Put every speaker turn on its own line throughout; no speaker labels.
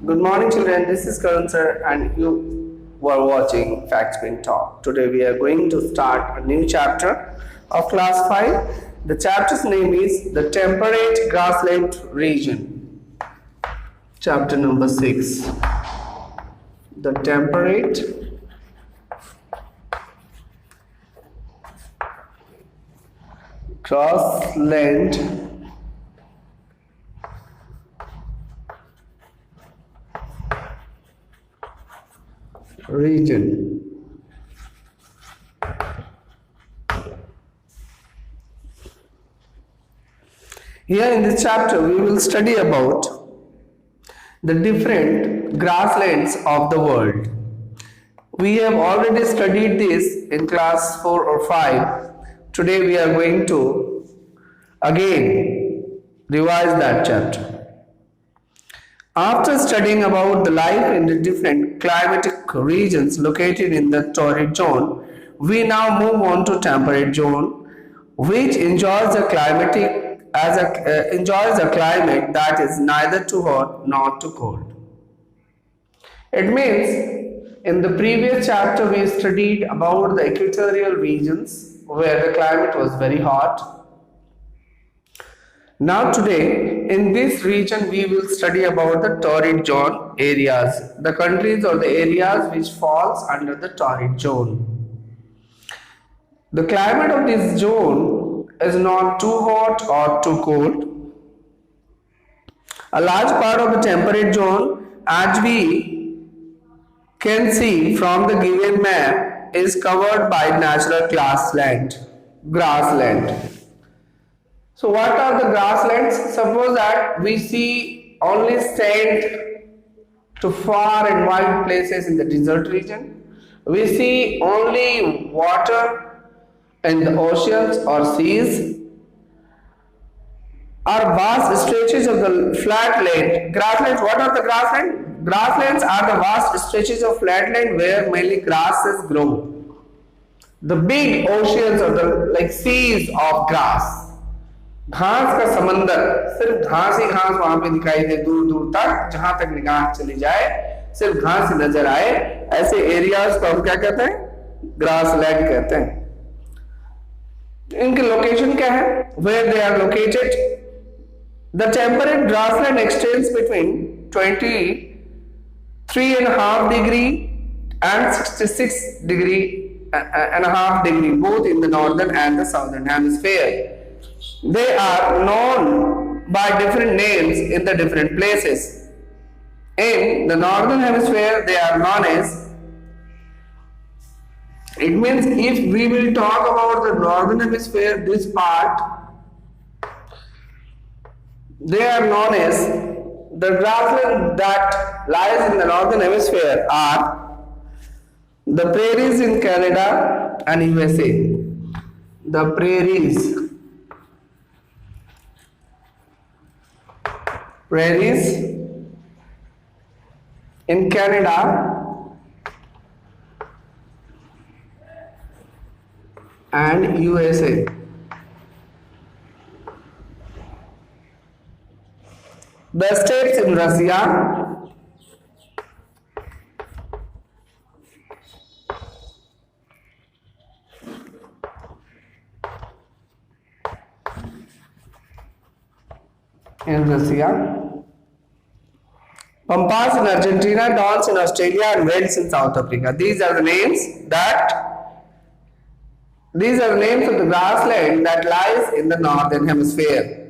Good morning, children. This is Karan sir, and you were watching Facts Being Taught. Today, we are going to start a new chapter of Class 5. The chapter's name is The Temperate Grassland Region. Chapter number 6. The Temperate Grassland region. Here in this chapter we will study about the different grasslands of the world. We have already studied this in class 4 or 5. Today we are going to again revise that chapter. After studying about the life in the different climatic regions located in the torrid zone, we now move on to temperate zone, which enjoys a climate that is neither too hot nor too cold. It means in the previous chapter we studied about the equatorial regions where the climate was very hot. Now today, in this region, we will study about the torrid zone areas, the countries or the areas which falls under the torrid zone. The climate of this zone is not too hot or too cold. A large part of the temperate zone, as we can see from the given map, is covered by natural grassland. So what are the grasslands? Suppose that we see only sand to far and wide places in the desert region. We see only water in the oceans or seas. Or vast stretches of the flat land. Grasslands, what are the grasslands? Grasslands are the vast stretches of flat land where mainly grasses grow. The big oceans or the seas of grass. घास का समंदर, सिर्फ घास ही घास वहां पे दिखाई दे दूर दूर तक, जहां तक निगाह चली जाए सिर्फ घास ही नजर आए, ऐसे एरियाज को हम क्या कहते हैं? ग्रासलैंड कहते हैं. इनकी लोकेशन क्या है? Where they are located? The temperate grassland extends between 23.5 degree and 66.5 degree, both in the northern and the southern hemisphere. They are known by different names in the different places. In the northern hemisphere, they are known as, it means if we will talk about the northern hemisphere, this part, they are known as, the grassland that lies in the northern hemisphere are the prairies in Canada and USA. The prairies in Canada and USA. The states in Russia, Pampas in Argentina, Dons in Australia, and Wales in South Africa. These are the names of the grassland that lies in the northern hemisphere.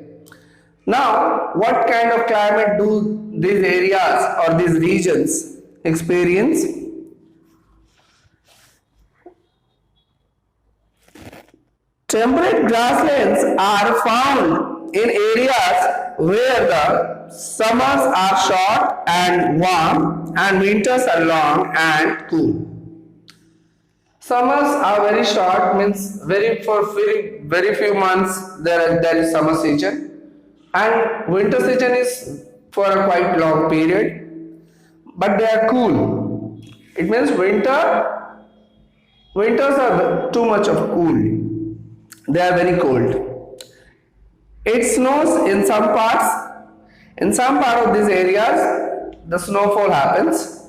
Now, what kind of climate do these areas or these regions experience? Temperate grasslands are found in areas where the summers are short and warm and winters are long and cool. Summers are very short, means very few months there is summer season, and winter season is for a quite long period, but they are cool. It means winters are too much of cool. They are very cold. It snows in some parts. In some part of these areas, the snowfall happens.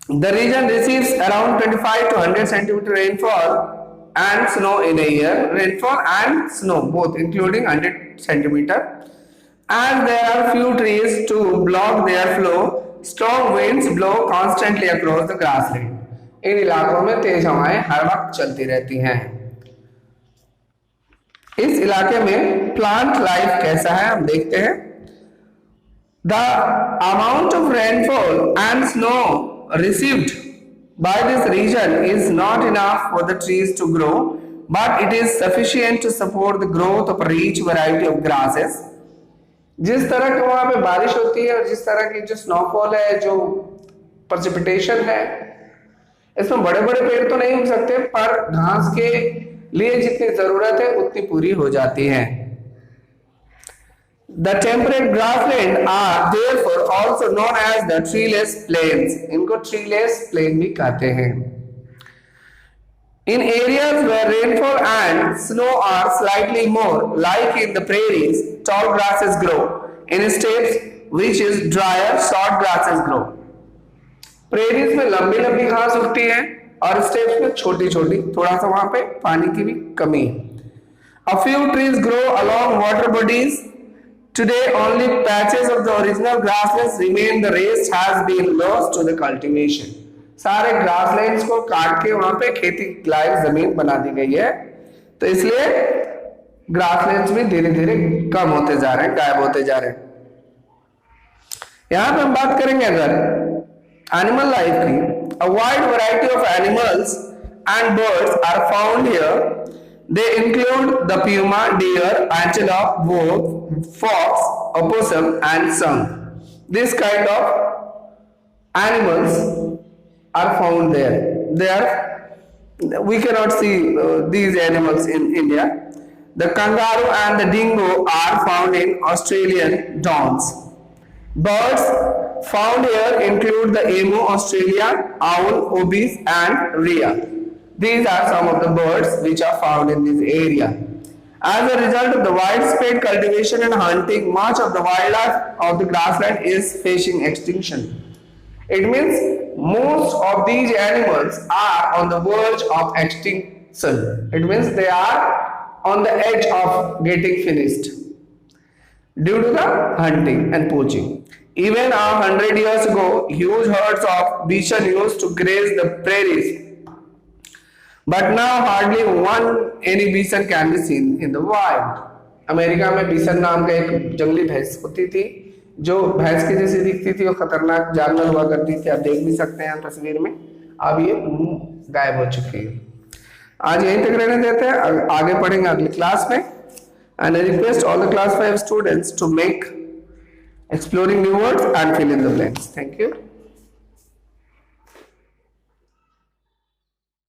The region receives around 25 to 100 centimeter rainfall and snow in a year. Rainfall and snow both, including 100 centimeter. And there are few trees to block their flow. Strong winds blow constantly across the grassland. इन इलाकों में तेज हवाएं हर वक्त चलती रहती हैं. इस इलाके में प्लांट लाइफ कैसा है हम देखते हैं. The amount of rainfall and snow received by this region is not enough for the trees to grow, but it is sufficient to support the growth of a rich variety of grasses. जिस तरह की वहां पे बारिश होती है और जिस तरह की जो स्नोफॉल है, जो प्रेसिपिटेशन है, इसमें बड़े बड़े पेड़ तो नहीं हो सकते, पर घास के लिए जितनी जरूरत है उतनी पूरी हो जाती है. The temperate grassland are therefore also known as the treeless plains. इनको treeless plain भी कहते हैं. In areas where rainfall and snow are slightly more, like in the prairies, tall grasses grow. In states which is drier, short grasses grow. Prairies में लंबी लंबी घास उगती है और स्टेप्स में छोटी छोटी, थोड़ा सा वहां पे पानी की भी कमी है. A few trees grow along water bodies. Today only patches of the original grasslands remain. The rest has been lost to the cultivation. सारे ग्रासलैंड्स को काट के वहां पे खेती लायक जमीन बना दी गई है, तो इसलिए ग्रासलैंड्स भी धीरे धीरे कम होते जा रहे हैं, गायब होते जा रहे हैं. यहां पे हम बात करेंगे अगर एनिमल लाइफ की. A wide variety of animals and birds are found here. They include the puma, deer, antelope, wolf, fox, opossum, and skunk. This kind of animals are found there. We cannot see these animals in India. The kangaroo and the dingo are found in Australian downs. Birds found here include the emu, Australia, owl, obis, and rhea. These are some of the birds which are found in this area. As a result of the widespread cultivation and hunting, much of the wildlife of the grassland is facing extinction. It means most of these animals are on the verge of extinction. It means they are on the edge of getting finished due to the hunting and poaching. Even 100 years ago, huge herds of bison used to graze the prairies. But now hardly any bison can be seen in the wild. America में बिसन नाम का एक जंगली भैंस होती थी जो भैंस की जैसी दिखती थी और खतरनाक जानवर हुआ करती थी. आप देख भी सकते हैं तस्वीर में. अब ये गायब हो चुकी है. आज यहीं तक रहने देते हैं, आगे पढ़ेंगे अगली क्लास में. And I request all the class 5 students to make exploring new words and fill in the blanks. Thank you.